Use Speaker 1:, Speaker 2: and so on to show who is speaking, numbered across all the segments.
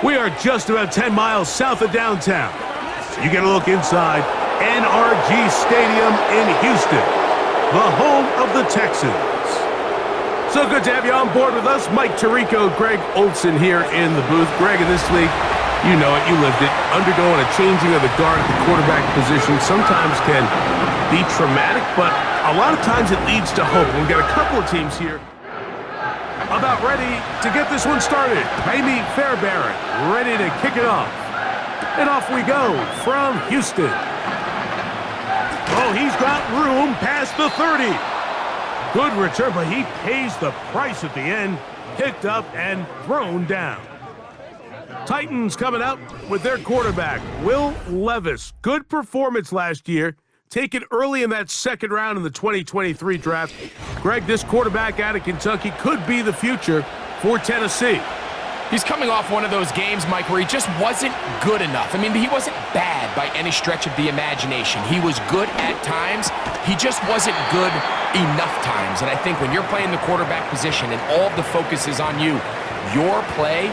Speaker 1: We are just about 10 miles south of downtown. You get a look inside NRG Stadium in Houston, the home of the Texans. So good to have you on board with us. Mike Tirico, Greg Olson here in the booth. Greg, in this league, you know it, you lived it. Undergoing a changing of the guard at the quarterback position sometimes can be traumatic, but a lot of times it leads to hope. We've got a couple of teams here about ready to get this one started. Amy Fairbairn ready to kick it off. And off we go from Houston. Oh, he's got room past the 30. Good return, but he pays the price at the end. Picked up and thrown down. Titans coming out with their quarterback, Will Levis. Good performance last year. Taken early in that second round in the 2023 draft. Greg, this quarterback out of Kentucky could be the future for Tennessee.
Speaker 2: He's coming off one of those games, Mike, where he just wasn't good enough. I mean, he wasn't bad by any stretch of the imagination. He was good at times. He just wasn't good enough times. And I think when you're playing the quarterback position and all the focus is on you, your play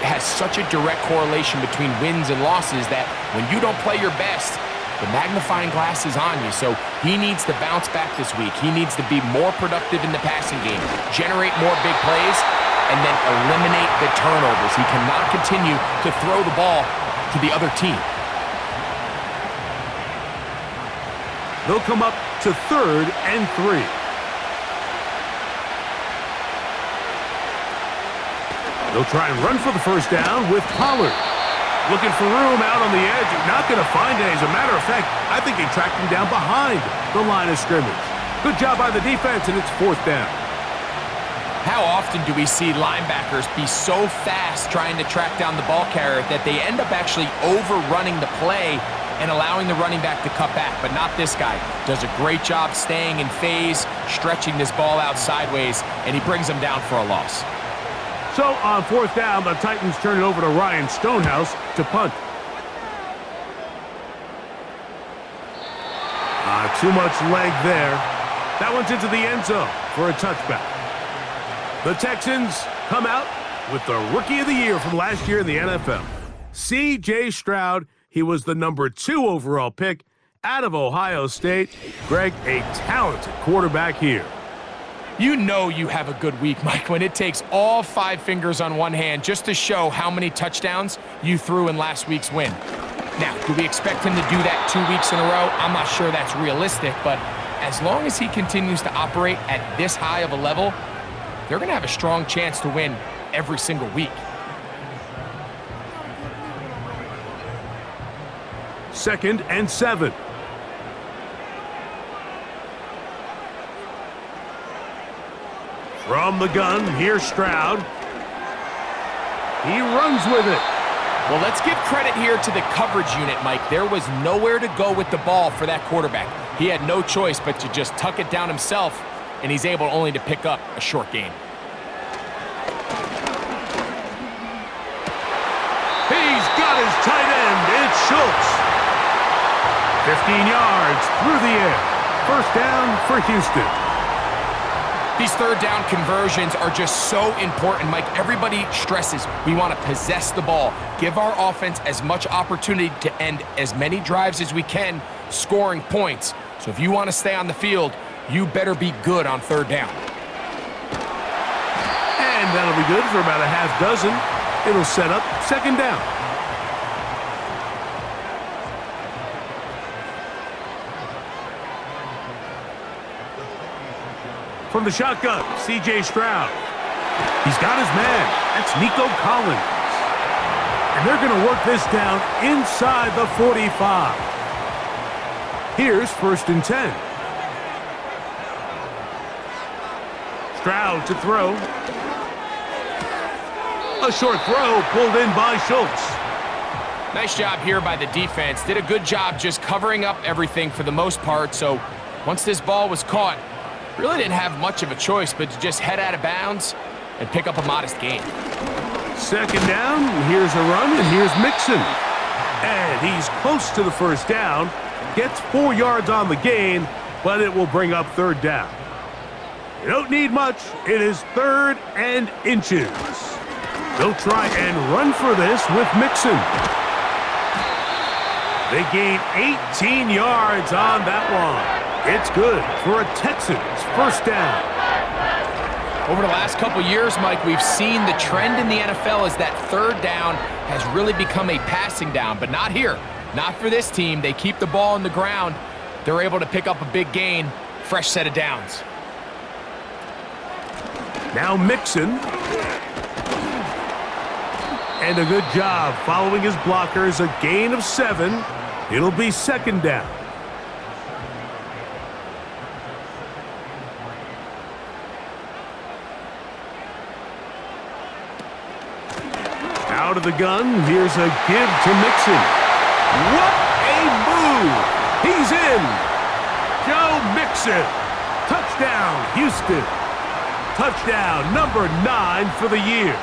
Speaker 2: has such a direct correlation between wins and losses that when you don't play your best, the magnifying glass is on you. So he needs to bounce back this week. He needs to be more productive in the passing game, generate more big plays, and then eliminate the turnovers. He cannot continue to throw the ball to the other team.
Speaker 1: They'll come up to 3rd and 3. They'll try and run for the first down with Pollard. Looking for room out on the edge. Not going to find it. As a matter of fact, I think he tracked him down behind the line of scrimmage. Good job by the defense, and it's 4th down.
Speaker 2: How often do we see linebackers be so fast trying to track down the ball carrier that they end up actually overrunning the play and allowing the running back to cut back? But not this guy. Does a great job staying in phase, stretching this ball out sideways, and he brings him down for a loss.
Speaker 1: So on 4th down, the Titans turn it over to Ryan Stonehouse to punt. Too much leg there. That one's into the end zone for a touchback. The Texans come out with the Rookie of the Year from last year in the NFL. C.J. Stroud, he was the number 2 overall pick out of Ohio State. Greg, a talented quarterback here.
Speaker 2: You know you have a good week, Mike, when it takes all 5 fingers on one hand just to show how many touchdowns you threw in last week's win. Now, do we expect him to do that 2 weeks in a row? I'm not sure that's realistic, but as long as he continues to operate at this high of a level, they're going to have a strong chance to win every single week.
Speaker 1: 2nd and 7. From the gun, here's Stroud. He runs with it.
Speaker 2: Well, let's give credit here to the coverage unit, Mike. There was nowhere to go with the ball for that quarterback. He had no choice but to just tuck it down himself, and he's able only to pick up a short gain.
Speaker 1: He's got his tight end. It's Schultz. 15 yards through the air. 1st down for Houston.
Speaker 2: These 3rd down conversions are just so important, Mike. Everybody stresses we want to possess the ball, give our offense as much opportunity to end as many drives as we can, scoring points. So if you want to stay on the field, you better be good on 3rd down.
Speaker 1: And that'll be good for about a half dozen. It'll set up 2nd down. From the shotgun, C.J. Stroud. He's got his man. That's Nico Collins. And they're going to work this down inside the 45. Here's 1st and 10. Stroud to throw. A short throw pulled in by Schultz.
Speaker 2: Nice job here by the defense. Did a good job just covering up everything for the most part. So once this ball was caught, really didn't have much of a choice but to just head out of bounds and pick up a modest gain.
Speaker 1: 2nd down, here's a run, and here's Mixon. And he's close to the 1st down. Gets 4 yards on the gain, but it will bring up 3rd down. You don't need much. It is 3rd and inches. They'll try and run for this with Mixon. They gain 18 yards on that one. It's good for a Texans first down.
Speaker 2: Over the last couple years, Mike, we've seen the trend in the NFL is that third down has really become a passing down, but not here. Not for this team. They keep the ball on the ground. They're able to pick up a big gain. Fresh set of downs.
Speaker 1: Now Mixon. And a good job following his blockers. A gain of 7. It'll be second down. Out of the gun, here's a give to Mixon. What a move! He's in! Joe Mixon! Touchdown, Houston! Touchdown, number 9 for the year.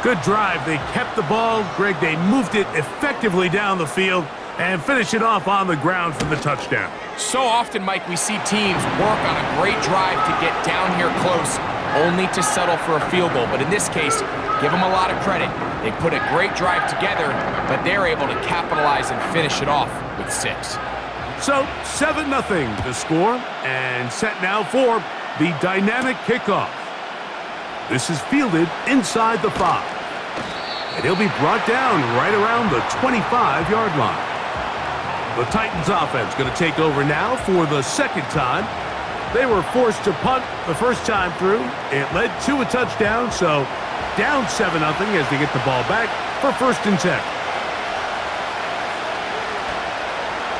Speaker 1: Good drive. They kept the ball. Greg, they moved it effectively down the field and finish it off on the ground for the touchdown.
Speaker 2: So often, Mike, we see teams work on a great drive to get down here close, only to settle for a field goal. But in this case, give them a lot of credit. They put a great drive together, but they're able to capitalize and finish it off with 6.
Speaker 1: So 7-0 the score, and set now for the dynamic kickoff. This is fielded inside the 5. And he'll be brought down right around the 25-yard line. The Titans offense going to take over now for the second time. They were forced to punt the first time through. It led to a touchdown, so down 7-0 as they get the ball back for first and 10.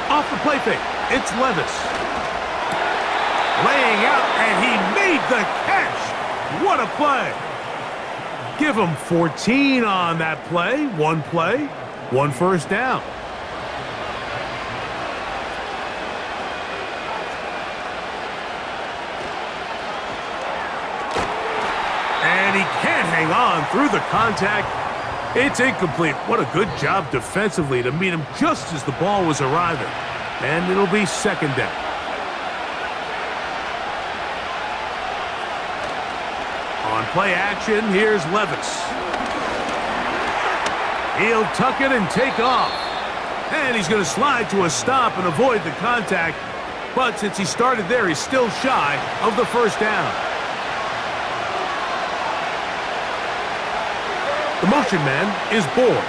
Speaker 1: Off the play fake, it's Levis. Laying out, and he made the catch. What a play. Give him 14 on that play. One first down. And he can't hang on through the contact. It's incomplete. What a good job defensively to meet him just as the ball was arriving. And it'll be second down. On play action, here's Levis. He'll tuck it and take off. And he's going to slide to a stop and avoid the contact. But since he started there, he's still shy of the first down. The motion man is Boyd.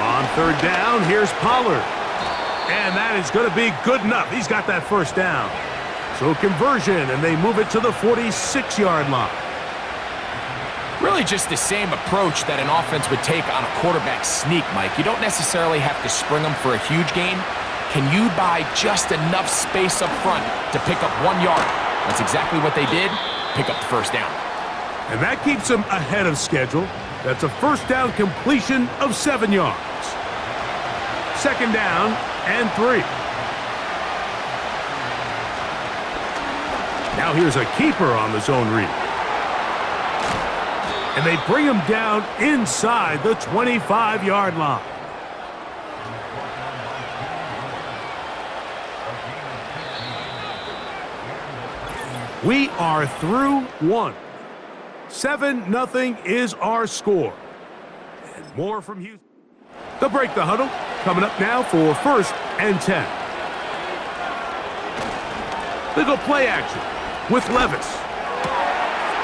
Speaker 1: On third down, here's Pollard. And that is going to be good enough. He's got that first down. So conversion, and they move it to the 46-yard line.
Speaker 2: Really just the same approach that an offense would take on a quarterback sneak, Mike. You don't necessarily have to spring them for a huge gain. Can you buy just enough space up front to pick up 1 yard? That's exactly what they did. Pick up the first down.
Speaker 1: And that keeps them ahead of schedule. That's a first down completion of 7 yards. Second down and 3. Now here's a keeper on the zone read. And they bring him down inside the 25-yard line. We are through 1. 7-0 is our score. And more from Houston. They'll break the huddle. Coming up now for first and 10. They go play action with Levis.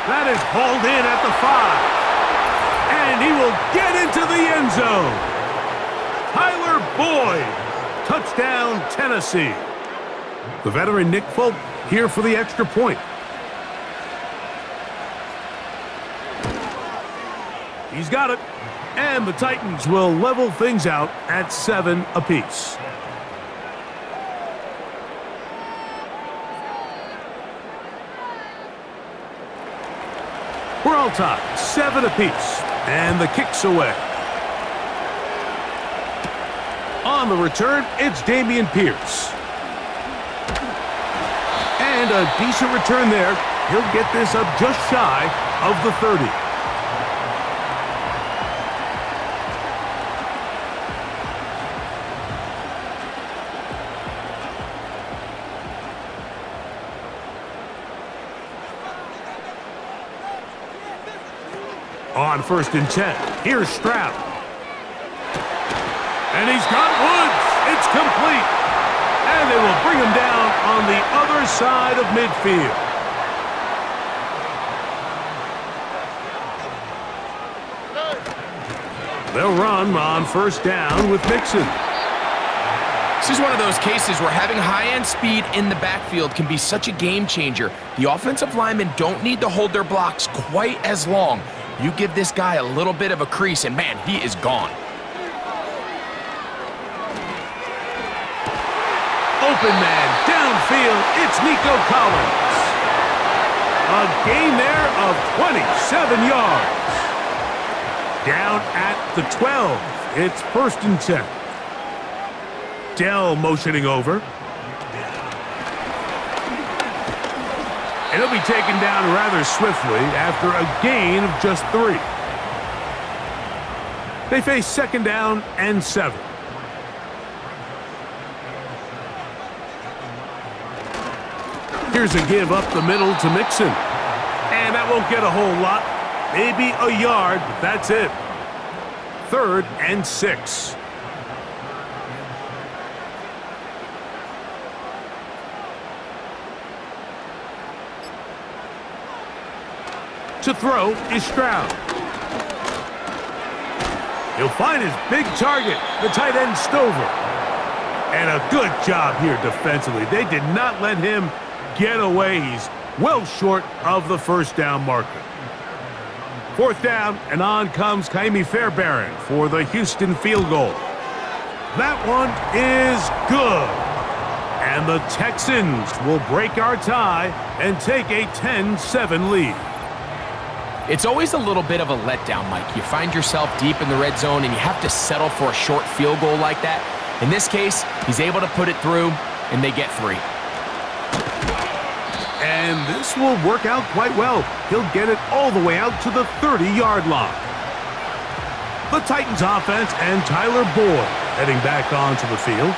Speaker 1: That is hauled in at the 5. And he will get into the end zone. Tyler Boyd. Touchdown, Tennessee. The veteran Nick Folk here for the extra point. He's got it. And the Titans will level things out at 7 apiece. We're all tied, 7 apiece, and the kick's away. On the return, it's Dameon Pierce. And a decent return there. He'll get this up just shy of the 30. On 1st and 10, here's Stroud. And he's got Woods. It's complete. And they will bring him down on the other side of midfield. They'll run on 1st down with Mixon.
Speaker 2: This is one of those cases where having high-end speed in the backfield can be such a game changer. The offensive linemen don't need to hold their blocks quite as long. You give this guy a little bit of a crease, and man, he is gone.
Speaker 1: Open man, downfield, it's Nico Collins. A gain there of 27 yards. Down at the 12, it's 1st and 10. Dell motioning over. And he'll be taken down rather swiftly after a gain of just 3. They face 2nd down and 7. Here's a give up the middle to Mixon. And that won't get a whole lot. Maybe a yard, but that's it. 3rd and 6. To throw is Stroud. He'll find his big target, the tight end Stover. And a good job here defensively. They did not let him get away. He's well short of the 1st down marker. 4th down, and on comes Kaimi Fairbairn for the Houston field goal. That one is good. And the Texans will break our tie and take a 10-7 lead.
Speaker 2: It's always a little bit of a letdown, Mike. You find yourself deep in the red zone, and you have to settle for a short field goal like that. In this case, he's able to put it through, and they get 3.
Speaker 1: And this will work out quite well. He'll get it all the way out to the 30-yard line. The Titans offense and Tyler Boyd heading back onto the field.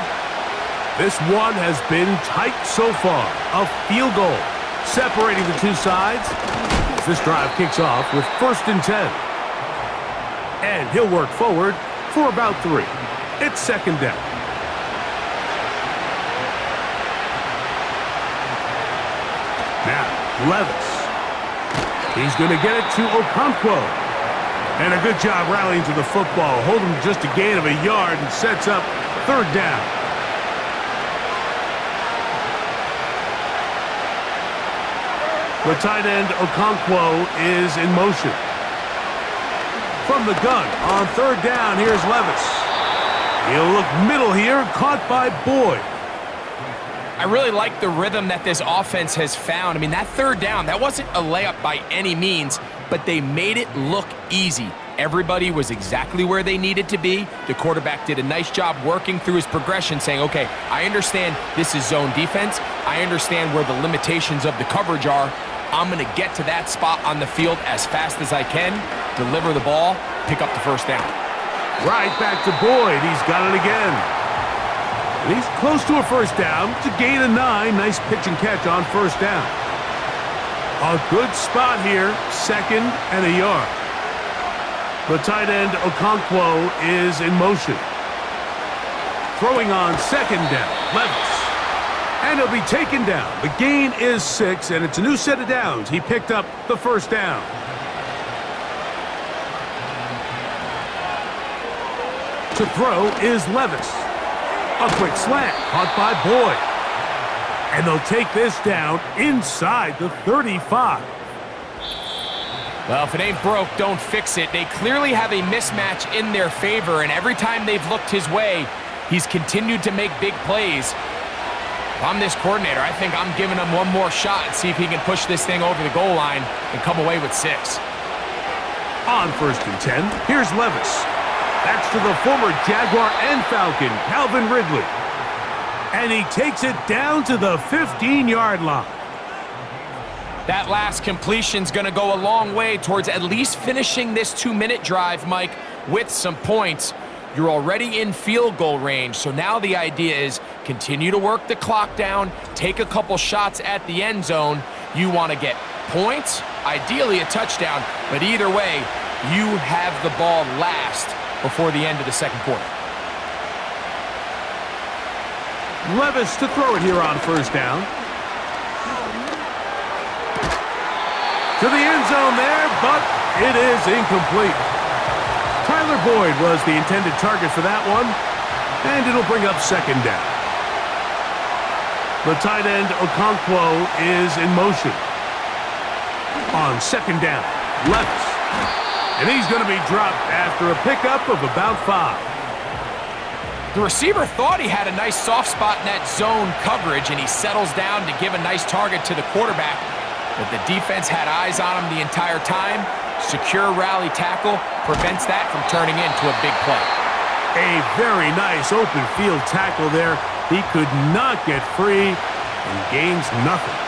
Speaker 1: This one has been tight so far. A field goal separating the two sides. This drive kicks off with 1st and 10. And he'll work forward for about 3. It's 2nd down. Now, Levis. He's going to get it to Okonkwo. And a good job rallying to the football. Holding just a gain of a yard and sets up 3rd down. The tight end Okonkwo is in motion. From the gun on 3rd down, here's Levis. He'll look middle here, caught by Boyd.
Speaker 2: I really like the rhythm that this offense has found. I mean, that 3rd down, that wasn't a layup by any means, but they made it look easy. Everybody was exactly where they needed to be. The quarterback did a nice job working through his progression, saying, okay, I understand this is zone defense. I understand where the limitations of the coverage are. I'm going to get to that spot on the field as fast as I can, deliver the ball, pick up the 1st down.
Speaker 1: Right back to Boyd. He's got it again. And he's close to a 1st down. It's a gain of 9. Nice pitch and catch on 1st down. A good spot here, 2nd and a yard. The tight end Okonkwo is in motion. Throwing on 2nd down, Levis. And he'll be taken down. The gain is 6, and it's a new set of downs. He picked up the 1st down. To throw is Levis. A quick slant, caught by Boyd. And they'll take this down inside the 35.
Speaker 2: Well, if it ain't broke, don't fix it. They clearly have a mismatch in their favor, and every time they've looked his way, he's continued to make big plays. If I'm this coordinator, I think I'm giving him one more shot and see if he can push this thing over the goal line and come away with 6.
Speaker 1: On 1st and 10, here's Levis. That's to the former Jaguar and Falcon, Calvin Ridley. And he takes it down to the 15-yard line.
Speaker 2: That last completion's going to go a long way towards at least finishing this 2-minute drive, Mike, with some points. You're already in field goal range, so now the idea is continue to work the clock down, take a couple shots at the end zone. You want to get points, ideally a touchdown, but either way, you have the ball last before the end of the second quarter.
Speaker 1: Levis to throw it here on first down. To the end zone there, but it is incomplete. Tyler Boyd was the intended target for that one, and it'll bring up second down. The tight end, Okonkwo, is in motion. On second down, Levis. And he's going to be dropped after a pickup of about 5.
Speaker 2: The receiver thought he had a nice soft spot in that zone coverage, and he settles down to give a nice target to the quarterback. But the defense had eyes on him the entire time. Secure rally tackle prevents that from turning into a big play.
Speaker 1: A very nice open field tackle there. He could not get free and gains nothing.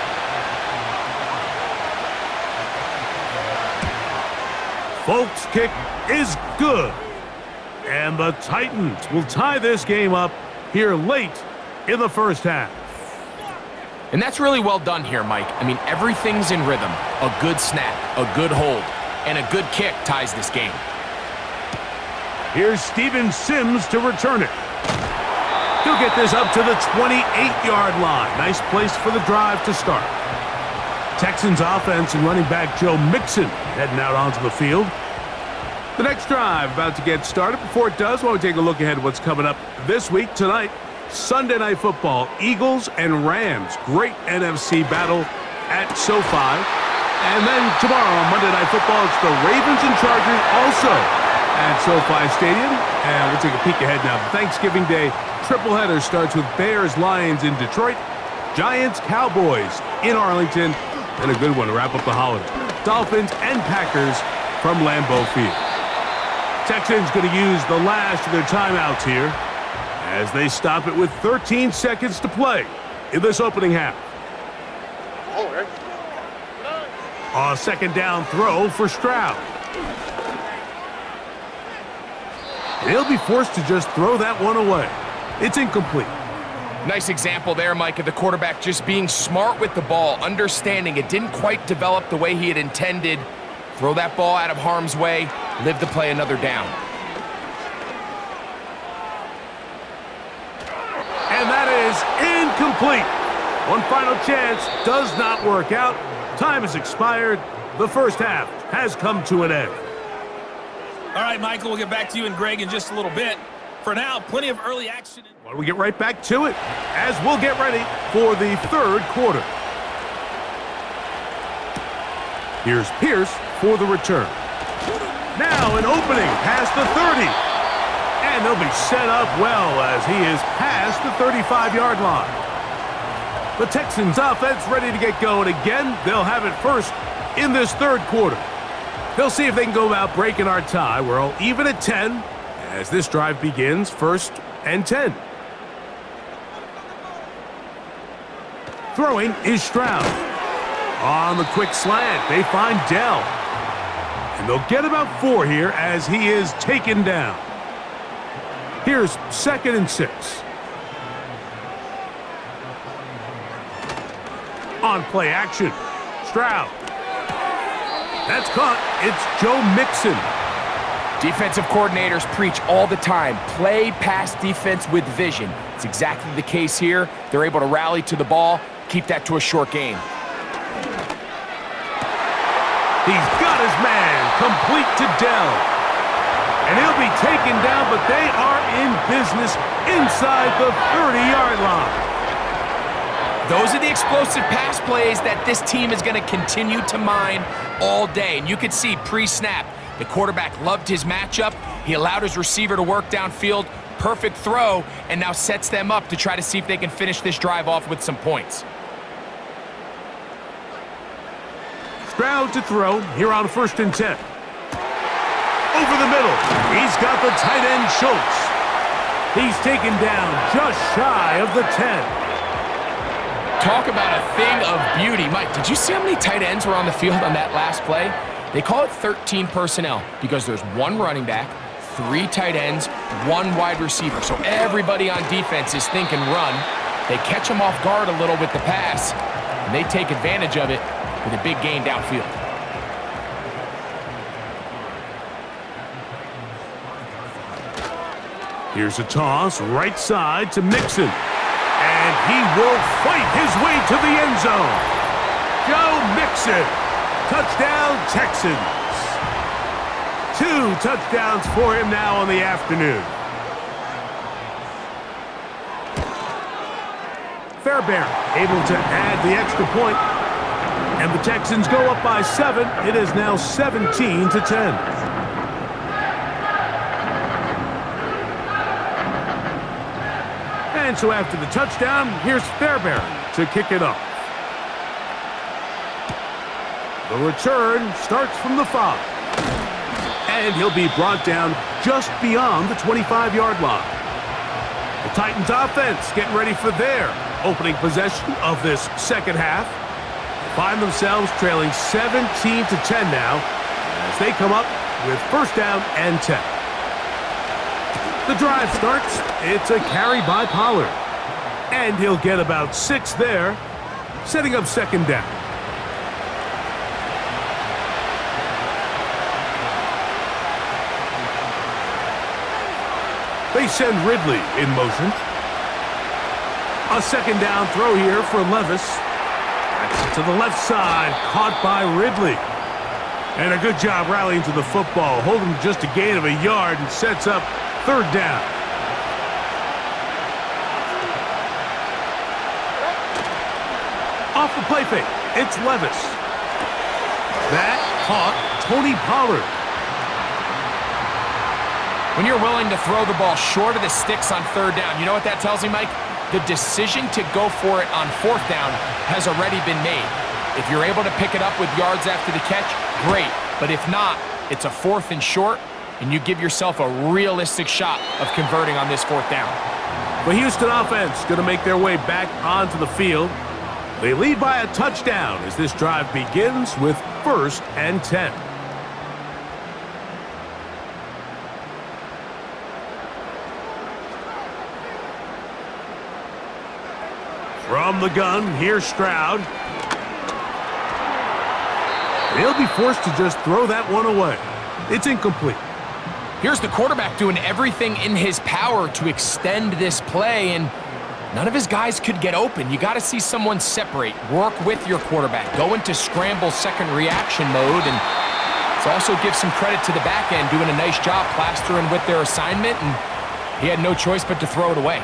Speaker 1: Folks' kick is good. And the Titans will tie this game up here late in the first half.
Speaker 2: And that's really well done here, Mike. I mean, everything's in rhythm. A good snap, a good hold, and a good kick ties this game.
Speaker 1: Here's Steven Sims to return it. He'll get this up to the 28-yard line. Nice place for the drive to start. Texans offense and running back Joe Mixon heading out onto the field. The next drive about to get started. Before it does, I want to take a look ahead at what's coming up this week. Tonight, Sunday Night Football, Eagles and Rams. Great NFC battle at SoFi. And then tomorrow on Monday Night Football, it's the Ravens and Chargers also at SoFi Stadium. And we'll take a peek ahead now. The Thanksgiving Day triple header starts with Bears-Lions in Detroit, Giants-Cowboys in Arlington, and a good one to wrap up the holiday. Dolphins and Packers from Lambeau Field. Texans going to use the last of their timeouts here as they stop it with 13 seconds to play in this opening half. A second down throw for Stroud. He'll be forced to just throw that one away. It's incomplete.
Speaker 2: Nice example there, Mike, of the quarterback just being smart with the ball, understanding it didn't quite develop the way he had intended. Throw that ball out of harm's way, live to play another down.
Speaker 1: And that is incomplete. One final chance does not work out. Time has expired. The first half has come to an end.
Speaker 3: All right, Michael, we'll get back to you and Greg in just a little bit. For now, plenty of early action.
Speaker 1: Why don't we get right back to it as we'll get ready for the third quarter. Here's Pierce for the return. Now an opening past the 30. And they'll be set up well as he is past the 35-yard line. The Texans offense ready to get going again. They'll have it first in this third quarter. They'll see if they can go about breaking our tie. We're all even at 10 as this drive begins, 1st and 10. Throwing is Stroud. On the quick slant, they find Dell. And they'll get about 4 here as he is taken down. Here's 2nd and 6. On play action, Stroud. That's caught. It's Joe Mixon.
Speaker 2: Defensive coordinators preach all the time, play pass defense with vision. It's exactly the case here. They're able to rally to the ball, keep that to a short game.
Speaker 1: He's got his man, complete to Dell. And he'll be taken down, but they are in business inside the 30-yard line.
Speaker 2: Those are the explosive pass plays that this team is going to continue to mine all day. And you could see pre-snap, the quarterback loved his matchup. He allowed his receiver to work downfield. Perfect throw, and now sets them up to try to see if they can finish this drive off with some points.
Speaker 1: Stroud to throw here on 1st and 10. Over the middle, he's got the tight end Schultz. He's taken down just shy of the 10.
Speaker 2: Talk about a thing of beauty. Mike, did you see how many tight ends were on the field on that last play? They call it 13 personnel because there's 1 running back, 3 tight ends, 1 wide receiver. So everybody on defense is thinking run. They catch them off guard a little with the pass, and they take advantage of it with a big gain downfield.
Speaker 1: Here's a toss right side to Mixon. And he will fight his way to the end zone. Joe Mixon. Touchdown, Texans. 2 touchdowns for him now on the afternoon. Fairbairn able to add the extra point. And the Texans go up by 7. It is now 17-10. And so after the touchdown, here's Fairbairn to kick it off. The return starts from the 5. And he'll be brought down just beyond the 25-yard line. The Titans offense getting ready for their opening possession of this second half. They find themselves trailing 17-10 now as they come up with first down and 10. The drive starts. It's a carry by Pollard. And he'll get about 6 there, setting up second down. They send Ridley in motion. A second down throw here for Levis. That's to the left side, caught by Ridley. And a good job rallying to the football, holding just a gain of a yard and sets up third down. Off the play fake, it's Levis. That caught Tony Pollard.
Speaker 2: When you're willing to throw the ball short of the sticks on third down, you know what that tells me, Mike? The decision to go for it on fourth down has already been made. If you're able to pick it up with yards after the catch, great. But if not, it's a 4th and short, and you give yourself a realistic shot of converting on this fourth down.
Speaker 1: The Houston offense going to make their way back onto the field. They lead by a touchdown as this drive begins with first and 10. From the gun, here's Stroud. He'll be forced to just throw that one away. It's incomplete.
Speaker 2: Here's the quarterback doing everything in his power to extend this play, and none of his guys could get open. You got to see someone separate, work with your quarterback, go into scramble second reaction mode, and let's also give some credit to the back end doing a nice job plastering with their assignment, and he had no choice but to throw it away.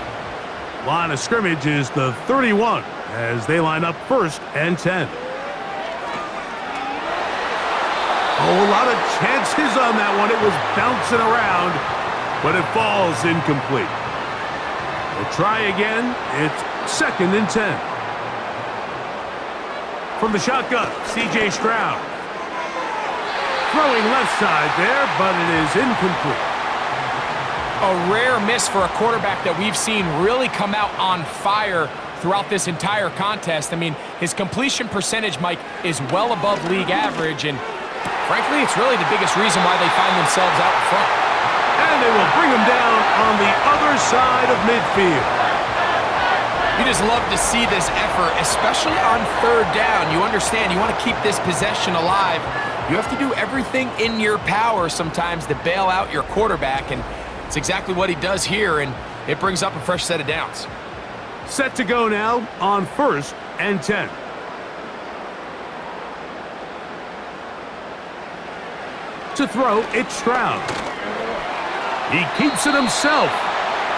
Speaker 1: Line of scrimmage is the 31 as they line up first and 10. Oh, a lot of chances on that one. It was bouncing around, but it falls incomplete. They'll try again. It's second and 10. From the shotgun, C.J. Stroud. Throwing left side there, but it is incomplete.
Speaker 2: A rare miss for a quarterback that we've seen really come out on fire throughout this entire contest. I mean, his completion percentage, Mike, is well above league average, and frankly, it's really the biggest reason why they find themselves out in front.
Speaker 1: And they will bring him down on the other side of midfield.
Speaker 2: You just love to see this effort, especially on third down. You understand, you want to keep this possession alive. You have to do everything in your power sometimes to bail out your quarterback, and it's exactly what he does here, and it brings up a fresh set of downs.
Speaker 1: Set to go now on first and 10. To throw, it's Stroud. He keeps it himself,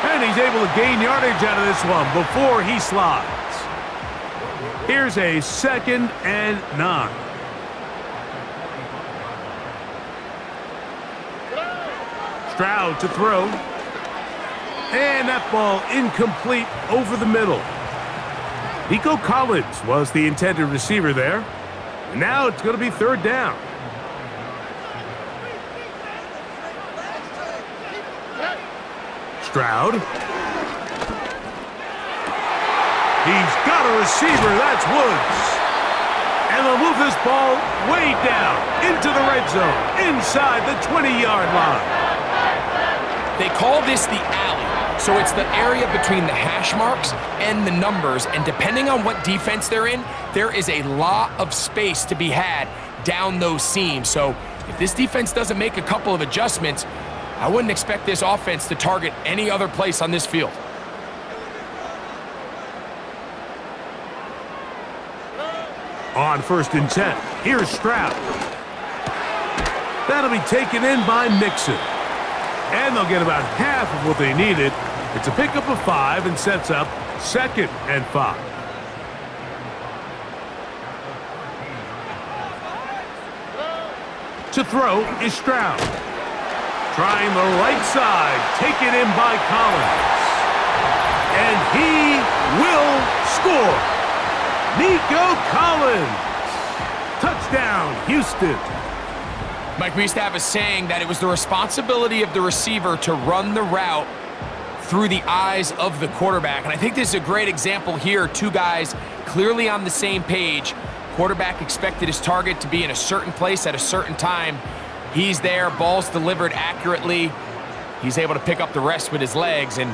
Speaker 1: and he's able to gain yardage out of this one before he slides. Here's a second and 9. Stroud to throw. And that ball incomplete over the middle. Nico Collins was the intended receiver there. And now it's going to be third down. Stroud. He's got a receiver. That's Woods. And they'll move this ball way down into the red zone, inside the 20-yard line.
Speaker 2: They call this the alley, so it's the area between the hash marks and the numbers, and depending on what defense they're in, there is a lot of space to be had down those seams. So if this defense doesn't make a couple of adjustments, I wouldn't expect this offense to target any other place on this field.
Speaker 1: On 1st and 10, here's Stroud. That'll be taken in by Mixon. And they'll get about half of what they needed. It's a pickup of 5 and sets up 2nd and 5. To throw is Stroud. Trying the right side, taken in by Collins. And he will score. Nico Collins. Touchdown, Houston.
Speaker 2: Mike, we used to have a saying that it was the responsibility of the receiver to run the route through the eyes of the quarterback. And I think this is a great example here. Two guys clearly on the same page. Quarterback expected his target to be in a certain place at a certain time. He's there, ball's delivered accurately. He's able to pick up the rest with his legs, and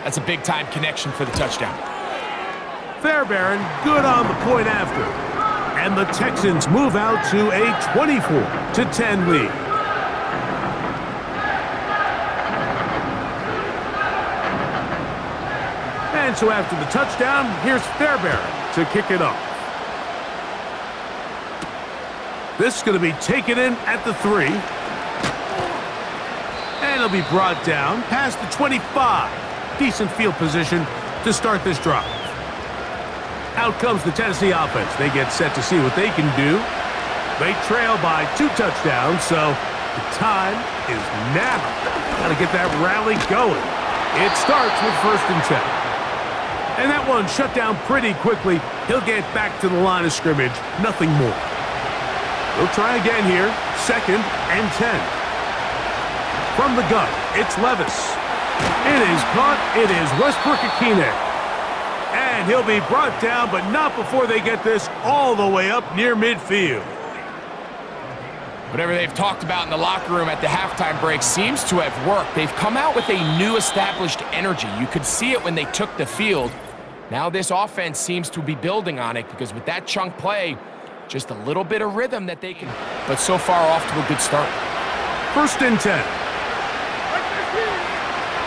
Speaker 2: that's a big-time connection for the touchdown.
Speaker 1: Fairbairn good on the point after. And the Texans move out to a 24-10 lead. And so after the touchdown, here's Fairbairn to kick it off. This is going to be taken in at the 3. And it'll be brought down past the 25. Decent field position to start this drive. Out comes the Tennessee offense. They get set to see what they can do. They trail by 2 touchdowns, so the time is now. Got to get that rally going. It starts with 1st and 10. And that one shut down pretty quickly. He'll get back to the line of scrimmage. Nothing more. We'll try again here. 2nd and 10. From the gun, it's Levis. It is caught. It is Westbrook-Akine. And he'll be brought down, but not before they get this all the way up near midfield.
Speaker 2: Whatever they've talked about in the locker room at the halftime break seems to have worked. They've come out with a new established energy. You could see it when they took the field. Now this offense seems to be building on it because with that chunk play, just a little bit of rhythm that they can, but so far off to a good start.
Speaker 1: 1st and 10.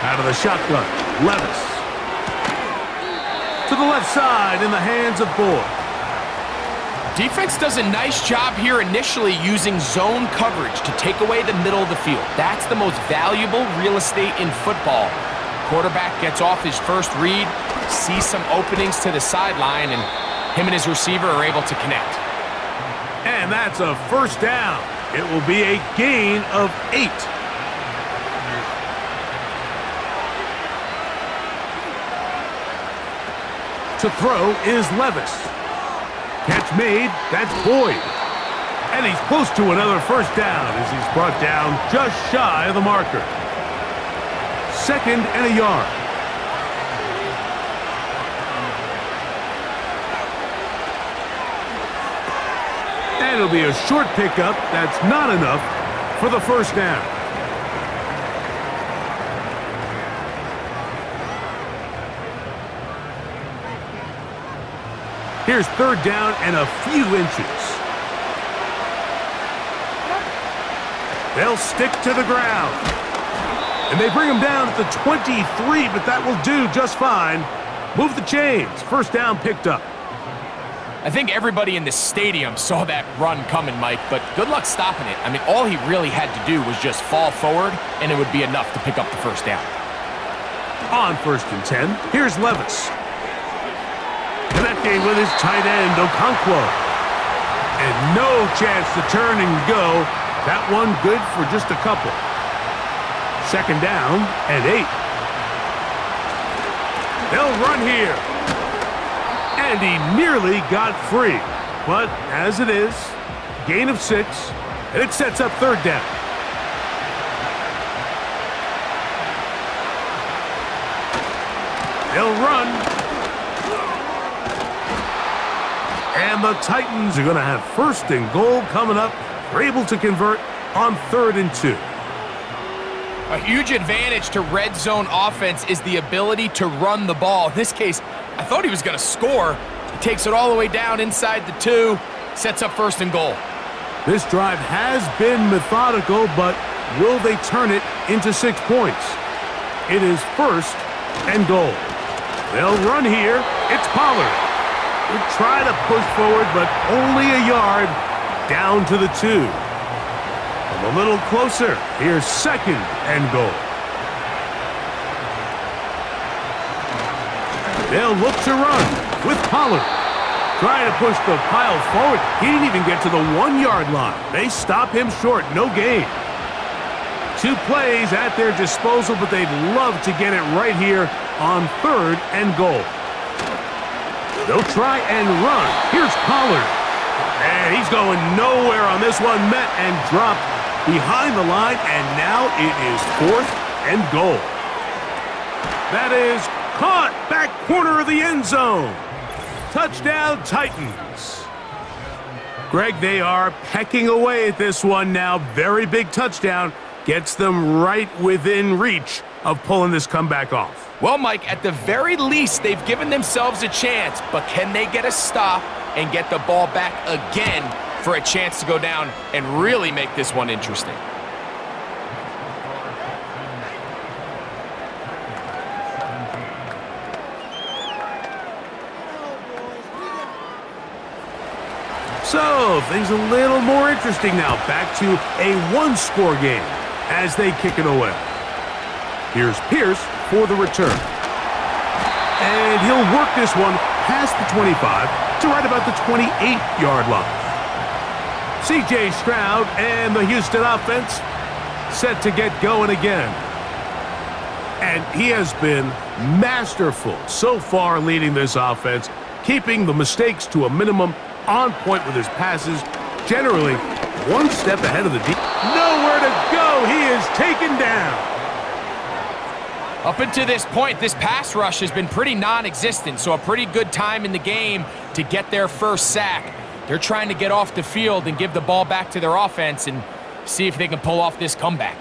Speaker 1: Out of the shotgun, Levis. To the left side in the hands of Boyd.
Speaker 2: Defense does a nice job here initially using zone coverage to take away the middle of the field. That's the most valuable real estate in football. Quarterback gets off his first read, sees some openings to the sideline, and him and his receiver are able to connect.
Speaker 1: And that's a 1st down. It will be a gain of 8. To throw is Levis. Catch made, that's Boyd. And he's close to another 1st down as he's brought down just shy of the marker. 2nd and a yard. And it'll be a short pickup. That's not enough for the 1st down. Here's 3rd down and a few inches. They'll stick to the ground. And they bring him down at the 23, but that will do just fine. Move the chains. 1st down picked up.
Speaker 2: I think everybody in the stadium saw that run coming, Mike, but good luck stopping it. I mean, all he really had to do was just fall forward, and it would be enough to pick up the 1st down.
Speaker 1: On 1st and 10, here's Levis. Connecting with his tight end, Okonkwo. And no chance to turn and go. That one good for just a couple. 2nd down and 8. They'll run here. And he nearly got free. But as it is, gain of 6. And it sets up 3rd down. They'll run. And the Titans are going to have 1st and goal coming up. They're able to convert on 3rd and 2.
Speaker 2: A huge advantage to red zone offense is the ability to run the ball. In this case, I thought he was going to score. He takes it all the way down inside the 2, sets up 1st and goal.
Speaker 1: This drive has been methodical, but will they turn it into 6 points? It is 1st and goal. They'll run here. It's Pollard. He'll try to push forward, but only a yard down to the 2. From a little closer, here's 2nd and goal. They'll look to run with Pollard. Trying to push the pile forward. He didn't even get to the 1-yard line. They stop him short. No gain. 2 plays at their disposal, but they'd love to get it right here on 3rd and goal. They'll try and run. Here's Pollard. And he's going nowhere on this one. Met and dropped behind the line, and now it is 4th and goal. That is caught back corner of the end zone. Touchdown, Titans. Greg, they are pecking away at this one now. Very big touchdown. Gets them right within reach of pulling this comeback off.
Speaker 2: Well, Mike, at the very least, they've given themselves a chance, but can they get a stop and get the ball back again for a chance to go down and really make this one interesting?
Speaker 1: So, things a little more interesting now. Back to a 1-score game as they kick it away. Here's Pierce for the return. And he'll work this one past the 25 to right about the 28-yard line. C.J. Stroud and the Houston offense set to get going again. And he has been masterful so far leading this offense, keeping the mistakes to a minimum, on point with his passes, generally 1 step ahead of the deep. Nowhere to go. He is taken down.
Speaker 2: Up until this point, this pass rush has been pretty non-existent, so a pretty good time in the game to get their first sack. They're trying to get off the field and give the ball back to their offense and see if they can pull off this comeback.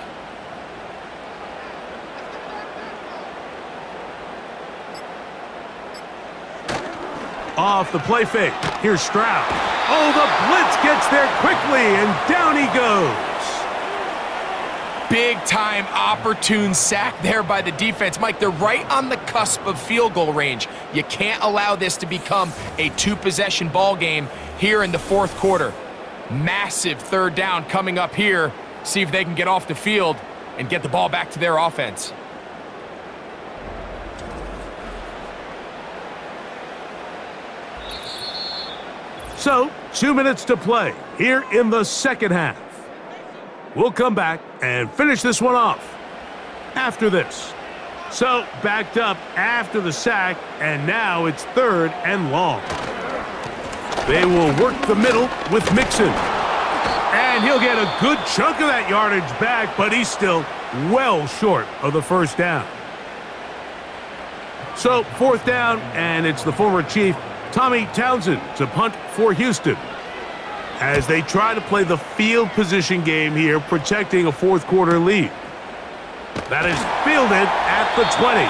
Speaker 1: Off the play fake. Here's Stroud. Oh, the blitz gets there quickly, and down he goes.
Speaker 2: Big-time opportune sack there by the defense. Mike, they're right on the cusp of field goal range. You can't allow this to become a 2-possession ball game here in the 4th quarter. Massive 3rd down coming up here. See if they can get off the field and get the ball back to their offense.
Speaker 1: So, 2 minutes to play here in the 2nd half. We'll come back and finish this one off after this. So, backed up after the sack, and now it's 3rd and long. They will work the middle with Mixon. And he'll get a good chunk of that yardage back, but he's still well short of the 1st down. So, 4th down, and it's the former Chief, Tommy Townsend, to punt for Houston as they try to play the field position game here, protecting a 4th quarter lead. That is fielded at the 20.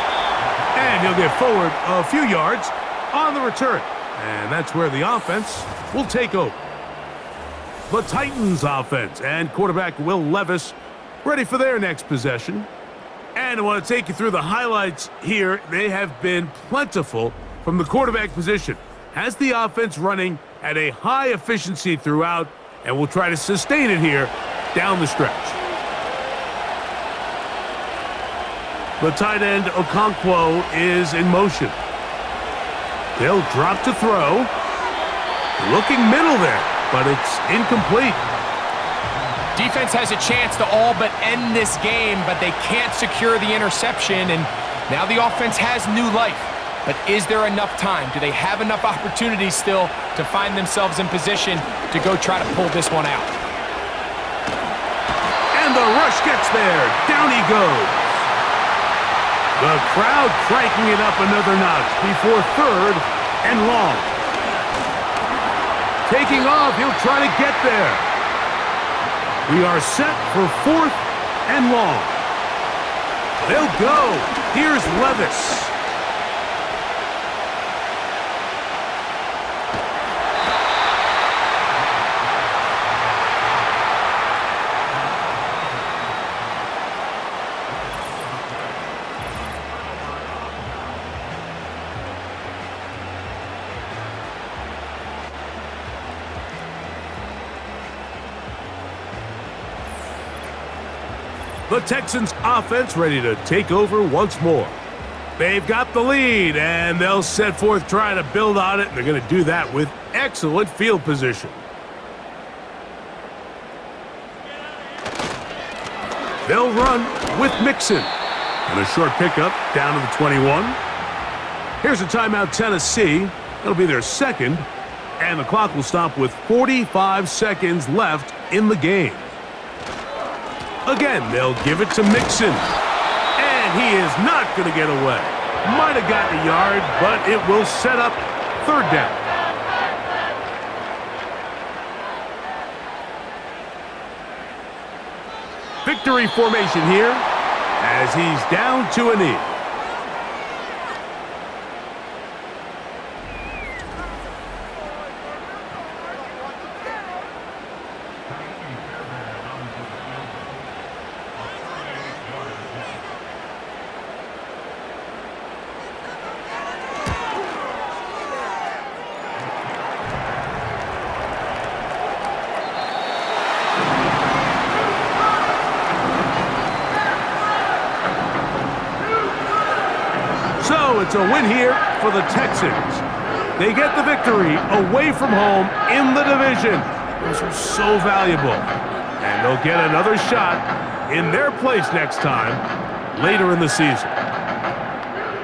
Speaker 1: And he'll get forward a few yards on the return. And that's where the offense will take over. The Titans offense and quarterback Will Levis ready for their next possession. And I want to take you through the highlights here. They have been plentiful from the quarterback position. Has the offense running at a high efficiency throughout, and will try to sustain it here down the stretch. The tight end Okonkwo is in motion. They'll drop to throw. Looking middle there, but it's incomplete.
Speaker 2: Defense has a chance to all but end this game, but they can't secure the interception, and now the offense has new life. But is there enough time? Do they have enough opportunities still to find themselves in position to go try to pull this one out?
Speaker 1: And the rush gets there. Down he goes. The crowd cranking it up another notch before 3rd and long. Taking off, he'll try to get there. We are set for 4th and long. They'll go. Here's Levis. The Texans offense ready to take over once more. They've got the lead, and they'll set forth trying to build on it, and they're going to do that with excellent field position. They'll run with Mixon. And a short pickup down to the 21. Here's a timeout, Tennessee. That'll be their second. And the clock will stop with 45 seconds left in the game. Again, they'll give it to Mixon. And he is not going to get away. Might have gotten a yard, but it will set up third down. Victory formation here as he's down to a knee. So it's a win here for the Texans. They get the victory away from home in the division. Those are so valuable. And they'll get another shot in their place next time later in the season.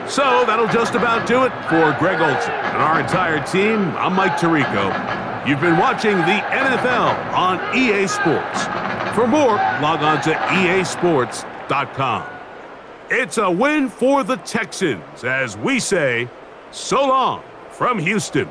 Speaker 1: So that'll just about do it for Greg Olson and our entire team. I'm Mike Tirico. You've been watching the NFL on EA Sports. For more, log on to easports.com. It's a win for the Texans as we say so long from Houston.